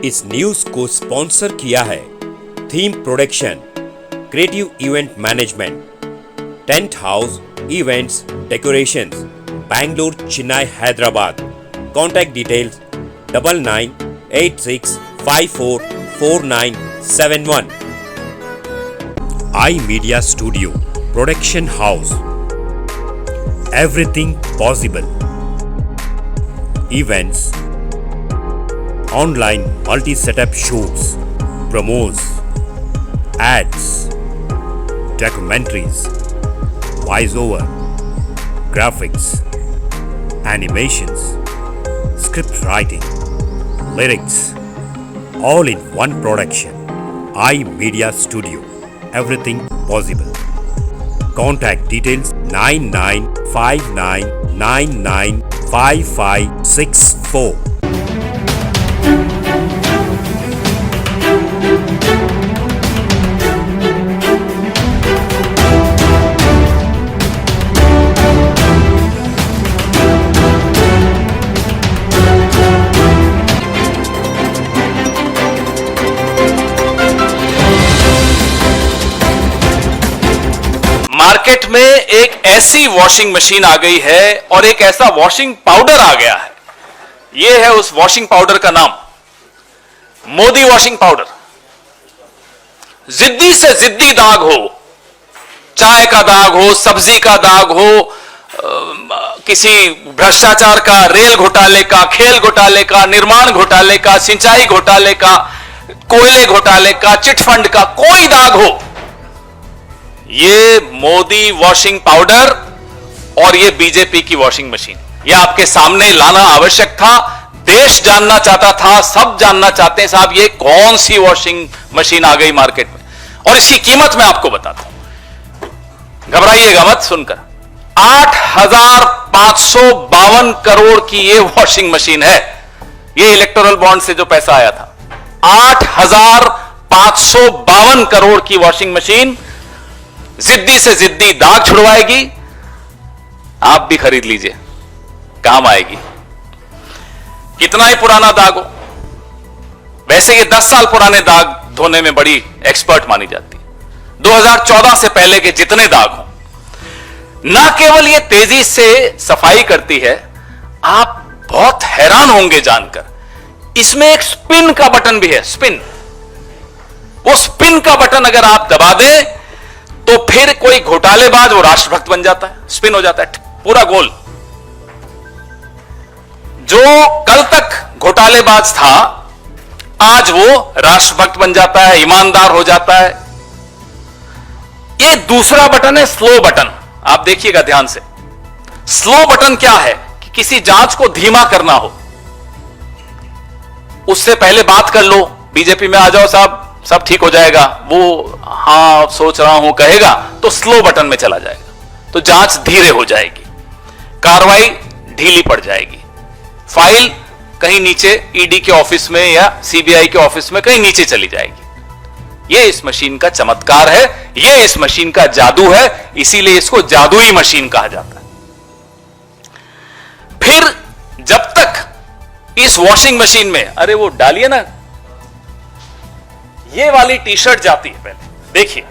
इस न्यूज को स्पॉन्सर किया है theme production, creative event management, tent house events decorations, Bangalore, Chennai, Hyderabad. Contact details 9986544971। I media studio production house, everything possible events, online multi setup shoots, promos, ads, documentaries, voiceover, graphics, animations, script writing, lyrics, all in one production. iMedia Studio, everything possible. Contact details 9959995564. Market में एक ऐसी washing machine आ गई है और एक ऐसा washing powder आ गया है। यह है उस वॉशिंग पाउडर का नाम, मोदी वॉशिंग पाउडर। जिद्दी से जिद्दी दाग हो, चाय का दाग हो, सब्जी का दाग हो, किसी भ्रष्टाचार का, रेल घोटाले का, खेल घोटाले का, निर्माण घोटाले का, सिंचाई घोटाले का, कोयले घोटाले का, चिटफंड का, कोई दाग हो, ये मोदी वॉशिंग पाउडर और ये बीजेपी की वॉशिंग मशीन, ये आपके सामने लाना आवश्यक था। देश जानना चाहता था, सब जानना चाहते हैं साहब ये कौन सी वॉशिंग मशीन आ गई मार्केट में, और इसकी कीमत मैं आपको बताता हूं, घबराइएगा मत सुनकर। 8,552 करोड़ की ये वॉशिंग मशीन है। ये इलेक्टोरल बॉन्ड से जो पैसा आया था, 8,552 करोड़ की वॉशिंग मशीन जिद्दी से जिद्दी दाग छुड़वाएगी। आप भी खरीद लीजिए, काम आएगी। कितना ही पुराना दाग हो, वैसे ये 10 साल पुराने दाग धोने में बड़ी एक्सपर्ट मानी जाती है। 2014 से पहले के जितने दाग हो, ना केवल ये तेजी से सफाई करती है, आप बहुत हैरान होंगे जानकर, इसमें एक स्पिन का बटन भी है। स्पिन, वो स्पिन का बटन अगर आप दबा दें तो फिर कोई घोटालेबाज वो राष्ट्रभक्त बन जाता है, स्पिन हो जाता है पूरा गोल। जो कल तक घोटालेबाज था आज वो राष्ट्रभक्त बन जाता है, ईमानदार हो जाता है। ये दूसरा बटन है स्लो बटन। आप देखिएगा ध्यान से, स्लो बटन क्या है कि किसी जांच को धीमा करना हो, उससे पहले बात कर लो, बीजेपी में आ जाओ साहब, सब ठीक हो जाएगा, वो हाँ सोच रहा हूं कहेगा तो स्लो बटन में चला जाएगा, तो जांच धीरे हो जाएगी, कार्रवाई ढीली पड़ जाएगी, फाइल कहीं नीचे ईडी के ऑफिस में या सीबीआई के ऑफिस में कहीं नीचे चली जाएगी। यह इस मशीन का चमत्कार है, यह इस मशीन का जादू है, इसीलिए इसको जादुई मशीन कहा जाता है। फिर जब तक इस वॉशिंग मशीन में, अरे वो डालिए ना, ये वाली टी शर्ट जाती है, पहले देखिए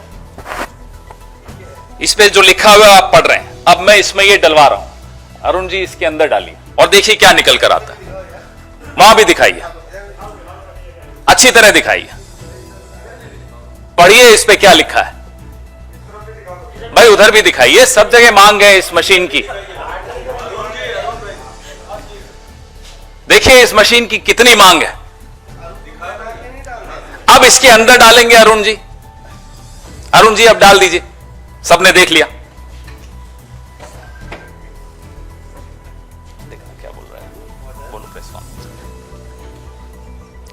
इस पे जो लिखा हुआ है आप पढ़ रहे हैं, अब मैं इसमें ये डलवा रहा हूं, अरुण जी इसके अंदर डालिए और देखिए क्या निकल कर आता है। वहां भी दिखाइए, अच्छी तरह दिखाइए, पढ़िए इस पे क्या लिखा है। भाई उधर भी दिखाइए, सब जगह मांग है इस मशीन की। देखिए इस मशीन की कितनी मांग है। अब इसके अंदर डालेंगे अरुण जी, अरुण जी अब डाल दीजिए, सबने देख लिया। देखना क्या बोल रहा है, बोलो प्रेस कॉन्फ्रेंस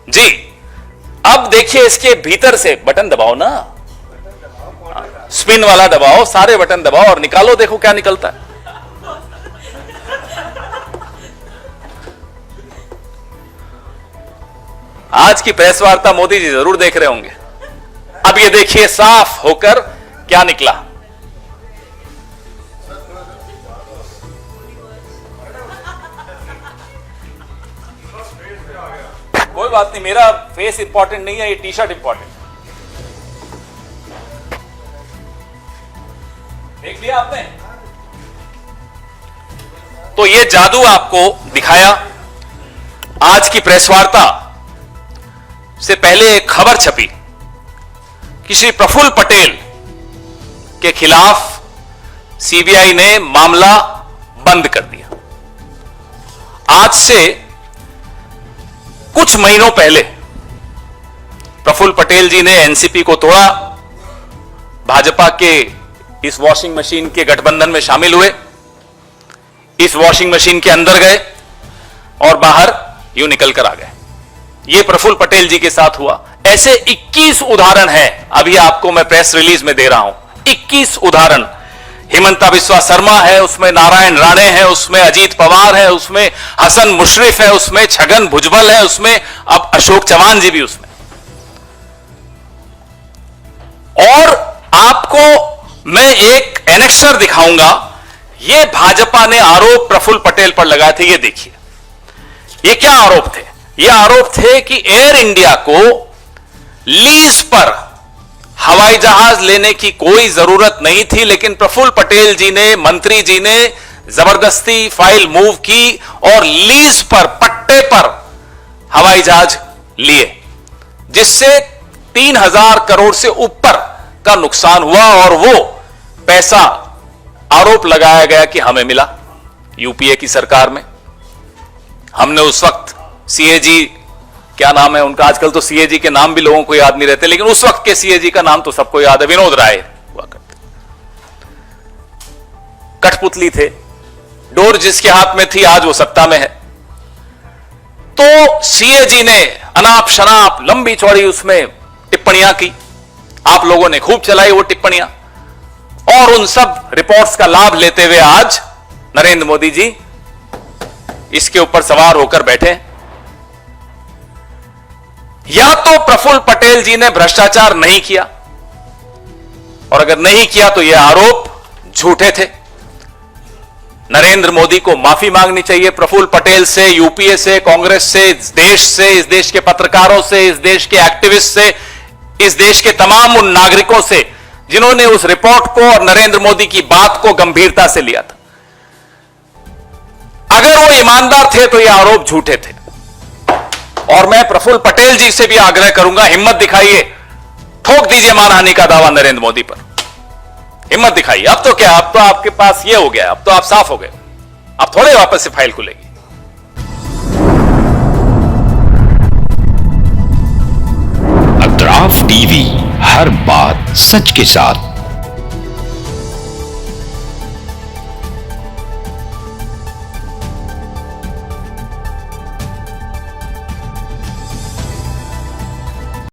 जी। अब देखिए इसके भीतर से बटन दबाओ ना, स्पिन वाला दबाओ, सारे बटन दबाओ और निकालो, देखो क्या निकलता है। आज की प्रेस वार्ता मोदी जी जरूर देख रहे होंगे। अब ये देखिए साफ होकर क्या निकला। बोल कोई बात नहीं, मेरा फेस इंपॉर्टेंट नहीं है, ये टी शर्ट इंपॉर्टेंट है। देख लिया आपने? तो ये जादू आपको दिखाया। आज की प्रेस वार्ता से पहले एक खबर छपी कि श्री प्रफुल्ल पटेल के खिलाफ सीबीआई ने मामला बंद कर दिया। आज से कुछ महीनों पहले प्रफुल्ल पटेल जी ने एनसीपी को तोड़ा, भाजपा के इस वॉशिंग मशीन के गठबंधन में शामिल हुए, इस वॉशिंग मशीन के अंदर गए और बाहर यूं निकल कर आ गए। यह प्रफुल्ल पटेल जी के साथ हुआ। ऐसे 21 उदाहरण हैं, अभी आपको मैं प्रेस रिलीज में दे रहा हूं। 21 उदाहरण। हिमंता बिस्वा शर्मा है, उसमें नारायण राणे है, उसमें अजीत पवार है, उसमें हसन मुशर्रफ है, उसमें छगन भुजबल है, उसमें अब अशोक चौहान जी भी उसमें। और आपको मैं एक एनेक्सर दिखाऊंगा। यह भाजपा ने आरोप प्रफुल्ल पटेल पर लगाए थे। ये देखिए, ये क्या आरोप थे? ये आरोप थे कि एयर इंडिया को लीज पर हवाई जहाज लेने की कोई जरूरत नहीं थी, लेकिन प्रफुल्ल पटेल जी ने, मंत्री जी ने जबरदस्ती फाइल मूव की और लीज पर, पट्टे पर हवाई जहाज लिए, जिससे 3000 करोड़ से ऊपर का नुकसान हुआ। और वो पैसा आरोप लगाया गया कि हमें मिला यूपीए की सरकार में। हमने उस वक्त सीएजी, क्या नाम है उनका, आजकल तो सीएजी के नाम भी लोगों को याद नहीं रहते, लेकिन उस वक्त के सीएजी का नाम तो सबको याद है, विनोद राय हुआ करते। कठपुतली थे, डोर जिसके हाथ में थी आज वो सत्ता में है। तो सीएजी ने अनाप शनाप लंबी चौड़ी उसमें टिप्पणियां की, आप लोगों ने खूब चलाई वो टिप्पणियां, और उन सब रिपोर्ट्स का लाभ लेते हुए आज नरेंद्र मोदी जी इसके ऊपर सवार होकर बैठे। या तो प्रफुल्ल पटेल जी ने भ्रष्टाचार नहीं किया, और अगर नहीं किया तो यह आरोप झूठे थे। नरेंद्र मोदी को माफी मांगनी चाहिए प्रफुल्ल पटेल से, यूपीए से, कांग्रेस से, इस देश के पत्रकारों से, इस देश के एक्टिविस्ट से, इस देश के तमाम उन नागरिकों से जिन्होंने उस रिपोर्ट को और नरेंद्र मोदी की बात को गंभीरता से लिया था। अगर वो ईमानदार थे तो ये आरोप झूठे थे। और मैं प्रफुल्ल पटेल जी से भी आग्रह करूंगा, हिम्मत दिखाइए, ठोक दीजिए मानहानि का दावा नरेंद्र मोदी पर, हिम्मत दिखाइए। अब तो क्या, अब तो आपके पास ये हो गया, अब तो आप साफ हो गए, अब थोड़े वापस से फाइल खुलेगी। अतराफ टीवी, हर बात सच के साथ।